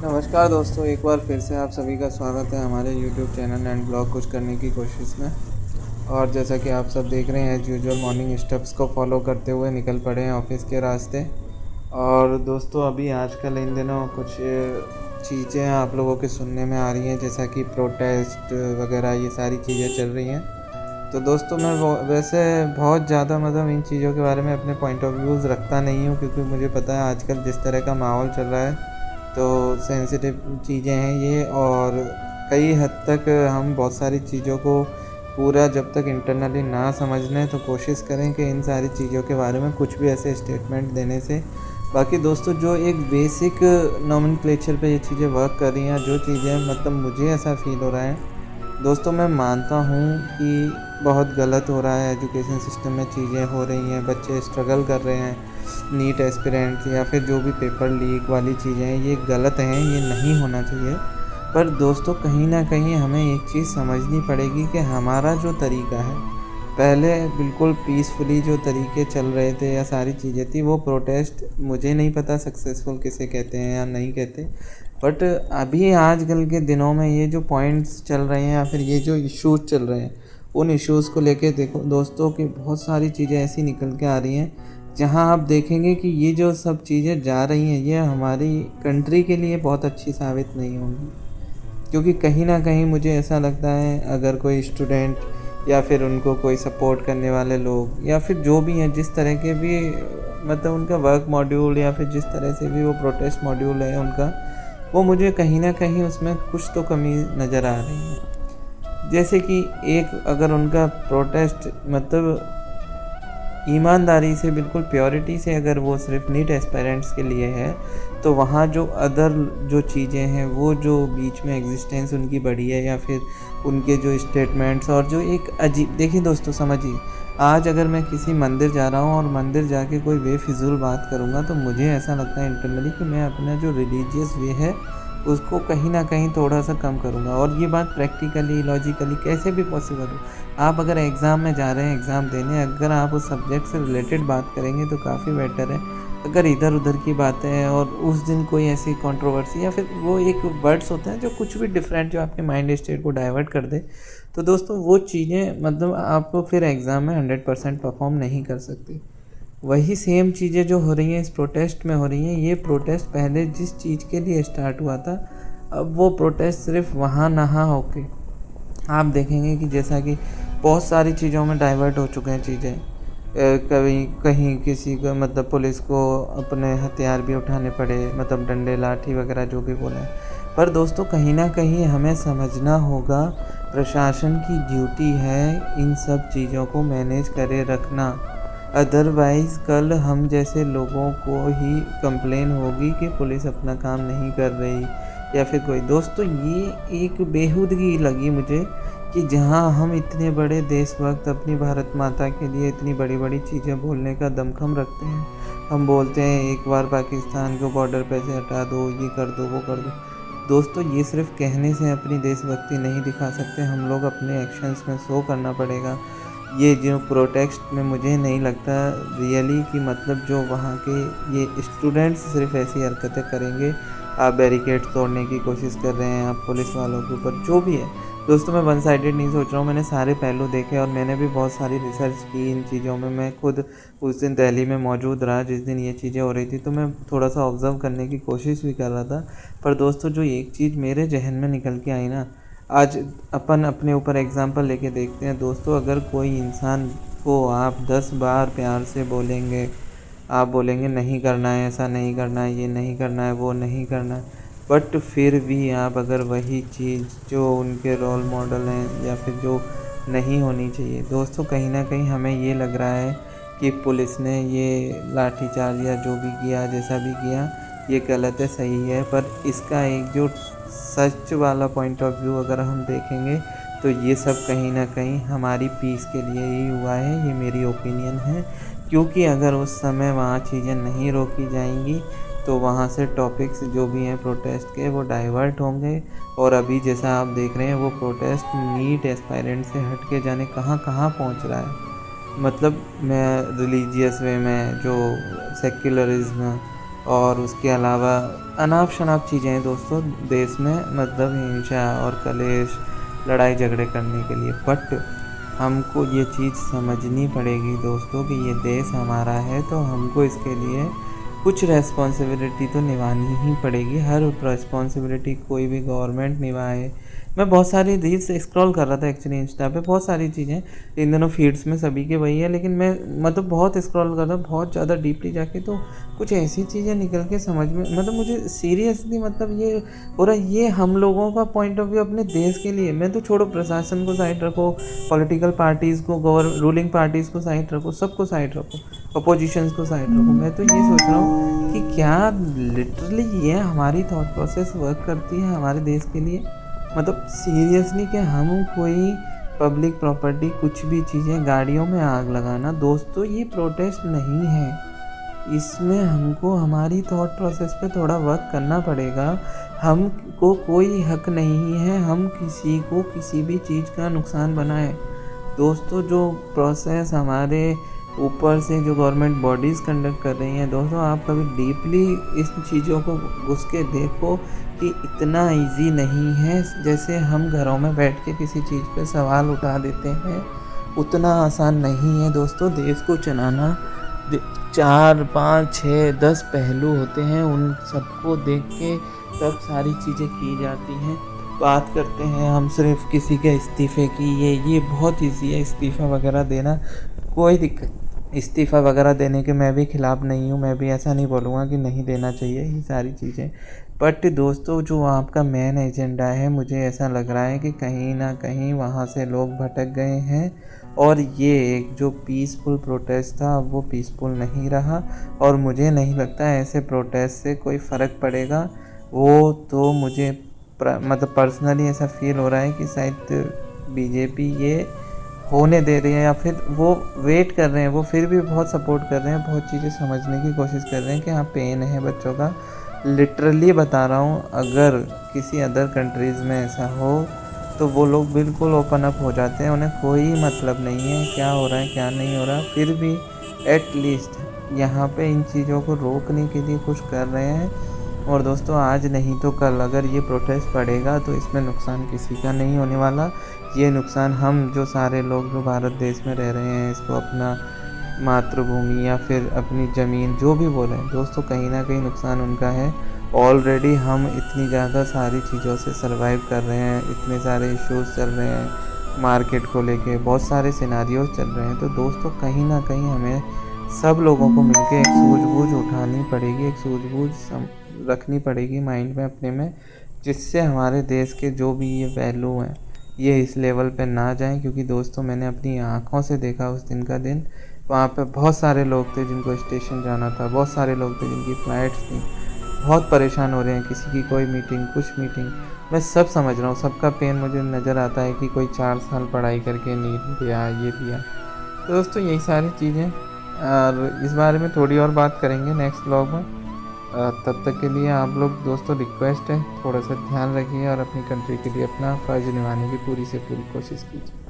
नमस्कार दोस्तों, एक बार फिर से आप सभी का स्वागत है हमारे यूट्यूब चैनल एंड ब्लॉग कुछ करने की कोशिश में। और जैसा कि आप सब देख रहे हैं, एज़ यूजुअल मॉर्निंग स्टेप्स को फॉलो करते हुए निकल पड़े हैं ऑफिस के रास्ते। और दोस्तों, अभी आजकल इन दिनों कुछ चीज़ें आप लोगों के सुनने में आ रही हैं, जैसा कि प्रोटेस्ट वगैरह, ये सारी चीज़ें चल रही हैं। तो दोस्तों, मैं वैसे बहुत ज़्यादा इन चीज़ों के बारे में अपने पॉइंट ऑफ व्यूज़ रखता नहीं हूँ, क्योंकि मुझे पता है आजकल जिस तरह का माहौल चल रहा है, तो सेंसिटिव चीज़ें हैं ये। और कई हद तक हम बहुत सारी चीज़ों को पूरा जब तक इंटरनली ना समझ लें, तो कोशिश करें कि इन सारी चीज़ों के बारे में कुछ भी ऐसे स्टेटमेंट देने से। बाकी दोस्तों, जो एक बेसिक नोमेनक्लेचर पे ये चीज़ें वर्क कर रही हैं, जो चीज़ें मुझे ऐसा फ़ील हो रहा है दोस्तों, मैं मानता हूँ कि बहुत गलत हो रहा है एजुकेशन सिस्टम में चीज़ें हो रही हैं, बच्चे स्ट्रगल कर रहे हैं, नीट एस्पिरेंट्स या फिर जो भी पेपर लीक वाली चीज़ें हैं, ये गलत हैं, ये नहीं होना चाहिए। पर दोस्तों, कहीं न कहीं हमें एक चीज़ समझनी पड़ेगी कि हमारा जो तरीका है, पहले बिल्कुल पीसफुली जो तरीके चल रहे थे या सारी चीज़ें थी, वो प्रोटेस्ट मुझे नहीं पता सक्सेसफुल किसे कहते हैं या नहीं कहते। बट अभी आजकल के दिनों में ये जो पॉइंट्स चल रहे हैं या फिर ये जो इश्यूज़ चल रहे हैं, उन इश्यूज़ को लेके देखो दोस्तों कि बहुत सारी चीज़ें ऐसी निकल के आ रही हैं, जहां आप देखेंगे कि ये जो सब चीज़ें जा रही हैं, ये हमारी कंट्री के लिए बहुत अच्छी साबित नहीं होंगी। क्योंकि कहीं न कहीं मुझे ऐसा लगता है, अगर कोई स्टूडेंट या फिर उनको कोई सपोर्ट करने वाले लोग या फिर जो भी हैं, जिस तरह के भी उनका वर्क मॉड्यूल या फिर जिस तरह से भी वो प्रोटेस्ट मॉड्यूल है उनका, वो मुझे कहीं न कहीं उसमें कुछ तो कमी नज़र आ रही है। जैसे कि एक अगर उनका प्रोटेस्ट ईमानदारी से, बिल्कुल प्योरिटी से, अगर वो सिर्फ नीट एस्पायरेंट्स के लिए है, तो वहाँ जो अदर जो चीज़ें हैं, वो जो बीच में एग्जिस्टेंस उनकी बढ़ी है या फिर उनके जो स्टेटमेंट्स और जो एक अजीब, देखिए दोस्तों समझिए, आज अगर मैं किसी मंदिर जा रहा हूँ और मंदिर जाके कोई बेफिजूल बात करूँगा, तो मुझे ऐसा लगता है इंटरनली कि मैं अपना जो रिलीजियस वे है उसको कहीं न कहीं थोड़ा-सा कम करूँगा। और ये बात प्रैक्टिकली, लॉजिकली कैसे भी पॉसिबल हो। आप अगर एग्ज़ाम में जा रहे हैं एग्ज़ाम देने, अगर आप उस सब्जेक्ट से रिलेटेड बात करेंगे तो काफ़ी बेटर है। अगर इधर-उधर की बातें हैं और उस दिन कोई ऐसी कंट्रोवर्सी या फिर वो एक वर्ड्स होते हैं जो कुछ भी डिफरेंट, जो आपके माइंड स्टेट को डाइवर्ट कर दे, तो दोस्तों वो चीज़ें आप फिर एग्ज़ाम में 100% परफ़ॉर्म नहीं कर सकते। वही सेम चीज़ें जो हो रही हैं इस प्रोटेस्ट में हो रही हैं, ये प्रोटेस्ट पहले जिस चीज़ के लिए स्टार्ट हुआ था, अब वो प्रोटेस्ट सिर्फ वहाँ ना होके आप देखेंगे कि जैसा कि बहुत सारी चीज़ों में डाइवर्ट हो चुके हैं चीज़ें। कभी कहीं किसी को पुलिस को अपने हथियार भी उठाने पड़े, डंडे लाठी वगैरह जो भी बोलें। पर दोस्तों, कहीं ना कहीं हमें समझना होगा, प्रशासन की ड्यूटी है इन सब चीज़ों को मैनेज करे रखना। अदरवाइज़ कल हम जैसे लोगों को ही कंप्लेन होगी कि पुलिस अपना काम नहीं कर रही या फिर कोई। दोस्तों, ये एक बेहूदगी लगी मुझे कि जहाँ हम इतने बड़े देशभक्त अपनी भारत माता के लिए इतनी बड़ी-बड़ी चीज़ें बोलने का दमखम रखते हैं। हम बोलते हैं एक बार पाकिस्तान को बॉर्डर पे से हटा दो, ये कर दो, वो कर दो। दोस्तों, ये सिर्फ़ कहने से अपनी देशभक्ति नहीं दिखा सकते, हम लोग अपने एक्शंस में शो करना पड़ेगा। ये जो प्रोटेस्ट में मुझे नहीं लगता रियली कि जो वहाँ के ये स्टूडेंट्स सिर्फ़ ऐसी हरकतें करेंगे। आप बैरिकेड्स तोड़ने की कोशिश कर रहे हैं, आप पुलिस वालों के ऊपर, जो भी है। दोस्तों, मैं वन साइडेड नहीं सोच रहा हूँ, मैंने सारे पहलू देखे और मैंने भी बहुत सारी रिसर्च की इन चीज़ों में। मैं खुद उस दिन दिल्ली में मौजूद रहा जिस दिन ये चीज़ें हो रही थी, तो मैं थोड़ा-सा ऑब्ज़र्व करने की कोशिश भी कर रहा था। पर दोस्तों, जो एक चीज़ मेरे ज़हन में निकल के आई ना, आज अपन अपने ऊपर एग्ज़ाम्पल लेके देखते हैं दोस्तों। अगर कोई इंसान को आप 10 बार प्यार से बोलेंगे, आप बोलेंगे नहीं करना है, ऐसा नहीं करना है, ये नहीं करना है, वो नहीं करना है, बट फिर भी आप अगर वही चीज़ जो उनके रोल मॉडल हैं या फिर जो नहीं होनी चाहिए, दोस्तों कहीं न कहीं हमें ये लग रहा है कि पुलिस ने ये लाठीचार्ज या जो भी किया, जैसा भी किया, ये गलत है, सही है। पर इसका एक जो सच वाला पॉइंट ऑफ व्यू अगर हम देखेंगे, तो ये सब कहीं न कहीं हमारी पीस के लिए ही हुआ है, ये मेरी ओपिनियन है। क्योंकि अगर उस समय वहाँ चीज़ें नहीं रोकी जाएंगी, तो वहाँ से टॉपिक्स जो भी हैं प्रोटेस्ट के, वो डाइवर्ट होंगे। और अभी जैसा आप देख रहे हैं, वो प्रोटेस्ट नीट एस्पायरेंट से हट के जाने कहाँ पहुँच रहा है। मैं रिलीजियस वे में जो सेक्युलरिज्म और उसके अलावा अनाप शनाप चीज़ें हैं दोस्तों देश में, मतलब हिंसा और कलेश, लड़ाई झगड़े करने के लिए। बट हमको ये चीज़ समझनी पड़ेगी दोस्तों कि ये देश हमारा है, तो हमको इसके लिए कुछ रेस्पॉन्सिबिलिटी तो निभानी ही पड़ेगी। हर रेस्पॉन्सिबिलिटी कोई भी गवर्नमेंट निभाए। मैं बहुत सारी रील्स स्क्रॉल कर रहा था एक्चुअली इंस्टा पे, बहुत सारी चीज़ें इन दोनों फीड्स में सभी के वही है, लेकिन मैं मतलब बहुत स्क्रॉल कर रहा बहुत ज़्यादा डीपली जाके, तो कुछ ऐसी चीज़ें निकल के समझ में, मतलब मुझे सीरियसली मतलब ये हो रहा है, ये हम लोगों का पॉइंट ऑफ व्यू अपने देश के लिए। मैं तो छोड़ो प्रशासन को साइड रखो, पॉलिटिकल पार्टीज़ को, रूलिंग पार्टीज़ को साइड रखो, सबको साइड रखो, अपोजिशंस को साइड रखो। मैं तो ये सोच रहा हूँ कि क्या लिटरली ये हमारी थॉट प्रोसेस वर्क करती है हमारे देश के लिए? मतलब सीरियसली कि हम कोई पब्लिक प्रॉपर्टी, कुछ भी चीज़ें, गाड़ियों में आग लगाना दोस्तों ये प्रोटेस्ट नहीं है। इसमें हमको हमारी थॉट प्रोसेस पे थोड़ा वर्क करना पड़ेगा। हमको कोई हक नहीं है हम किसी को किसी भी चीज़ का नुकसान बनाए। दोस्तों जो प्रोसेस हमारे ऊपर से जो गवर्नमेंट बॉडीज़ कंडक्ट कर रही हैं दोस्तों, आप कभी डीपली इस चीज़ों को घुस के देखो कि इतना इजी नहीं है जैसे हम घरों में बैठ के किसी चीज़ पे सवाल उठा देते हैं, उतना आसान नहीं है दोस्तों। देश को चलाना 4, 5, 6, 10 पहलू होते हैं, उन सबको देख के तब सारी चीज़ें की जाती हैं। बात करते हैं हम सिर्फ किसी के इस्तीफ़े की, ये बहुत ईजी है इस्तीफ़ा वगैरह देना, कोई दिक्कत। इस्तीफ़ा वगैरह देने के मैं भी ख़िलाफ़ नहीं हूँ, मैं भी ऐसा नहीं बोलूँगा कि नहीं देना चाहिए ये सारी चीज़ें। बट दोस्तों जो आपका मेन एजेंडा है, मुझे ऐसा लग रहा है कि कहीं ना कहीं वहाँ से लोग भटक गए हैं, और ये एक जो पीसफुल प्रोटेस्ट था वो पीसफुल नहीं रहा, और मुझे नहीं लगता ऐसे प्रोटेस्ट से कोई फ़र्क पड़ेगा। वो तो मुझे मतलब पर्सनली ऐसा फील हो रहा है कि शायद बीजेपी ये होने दे रही है, या फिर वो वेट कर रहे हैं, वो फिर भी बहुत सपोर्ट कर रहे हैं, बहुत चीज़ें समझने की कोशिश कर रहे हैं कि हाँ पेन है बच्चों का। लिटरली बता रहा हूँ, अगर किसी अदर कंट्रीज़ में ऐसा हो तो वो लोग बिल्कुल ओपन अप हो जाते हैं, उन्हें कोई मतलब नहीं है क्या हो रहा है क्या नहीं हो रहा। फिर भी एटलीस्ट यहाँ पे इन चीज़ों को रोकने के लिए कुछ कर रहे हैं। और दोस्तों आज नहीं तो कल अगर ये प्रोटेस्ट पड़ेगा तो इसमें नुकसान किसी का नहीं होने वाला। ये नुकसान हम जो सारे लोग जो भारत देश में रह रहे हैं, इसको अपना मातृभूमि या फिर अपनी ज़मीन जो भी बोलें दोस्तों, कहीं ना कहीं नुकसान उनका है। ऑलरेडी हम इतनी ज़्यादा सारी चीज़ों से सर्वाइव कर रहे हैं, इतने सारे इश्यूज़ चल रहे हैं, मार्केट को लेके बहुत सारे सिनारियोज चल रहे हैं। तो दोस्तों कहीं ना कहीं हमें सब लोगों को मिलकर एक सूझबूझ उठानी पड़ेगी, एक सूझबूझ रखनी पड़ेगी माइंड में अपने में, जिससे हमारे देश के जो भी ये वैल्यू हैं ये इस लेवल पे ना जाएं। क्योंकि दोस्तों मैंने अपनी आँखों से देखा उस दिन का दिन, वहाँ पे बहुत सारे लोग थे जिनको स्टेशन जाना था, बहुत सारे लोग थे जिनकी फ़्लाइट्स थी, बहुत परेशान हो रहे हैं, किसी की कोई मीटिंग कुछ मीटिंग। मैं सब समझ रहा हूँ, सबका पेन मुझे नज़र आता है कि कोई 4 साल पढ़ाई करके नीट दिया, ये दिया। तो दोस्तों यही सारी चीज़ें, और इस बारे में थोड़ी और बात करेंगे नेक्स्ट व्लॉग में। तब तक के लिए आप लोग दोस्तों रिक्वेस्ट है थोड़ा सा ध्यान रखिए और अपनी कंट्री के लिए अपना फ़र्ज़ निभाने की पूरी से पूरी कोशिश कीजिए।